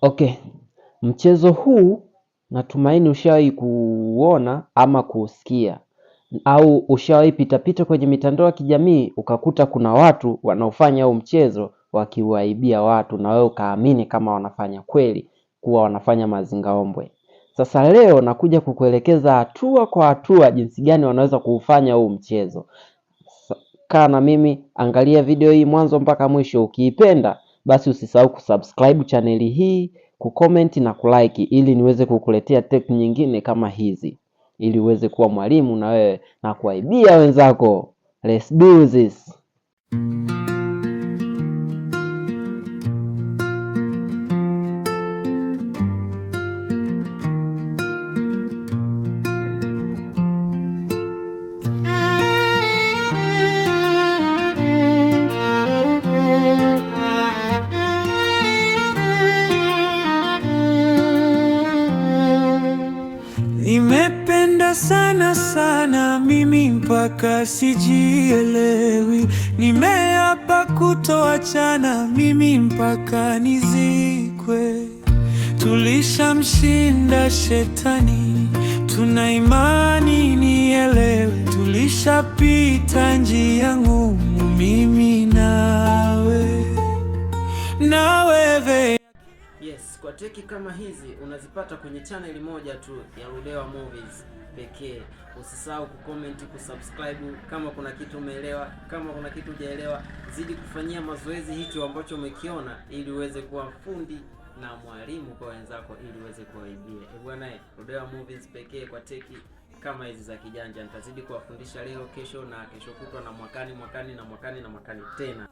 Okay, mchezo huu natumaini ushawahi kuona ama kusikia, au ushawahi pita kwenye mitandao ya kijamii ukakuta kuna watu wanaofanya huu mchezo wakiwaibia watu, na wewe ukaamini kama wanafanya kweli kuwa wanafanya mazingaombwe. Sasa leo nakuja kukuelekeza hatua kwa hatua jinsi gani wanaweza kuufanya huu mchezo. Kaa na mimi, angalia video hii mwanzo mpaka mwisho. Ukiipenda basi usisahau kusubscribe chaneli hii, kucomment na kulike, ili niweze kukuletea tech nyingine kama hizi, ili uweze kuwa mwalimu na wewe na kuwaibia wenzako. Let's do this. Nimependa sana mimi mpaka sijielewi. Nimeapa kutoachana mimi mpaka nizikwe. Tulishamshinda shetani, tuna imani nielewe. Tulishapita njia ngumu mimi nawe Yes, kwa teki kama hizi unazipata kwenye channel moja tu ya Ludewa Movies pekee. Usisahau kucomment, kusubscribe kama kuna kitu umeelewa, kama kuna kitu hujaelewa, zidi kufanyia mazoezi hicho ambacho umekiona, ili uweze kuwa fundi na mwalimu kwa wenzako, ili uweze kuwaibia. Bwana, Ludewa Movies pekee kwa teki kama hizi za kijanja. Nitazidi kuwafundisha leo, kesho na kesho kutwa na mwakani tena.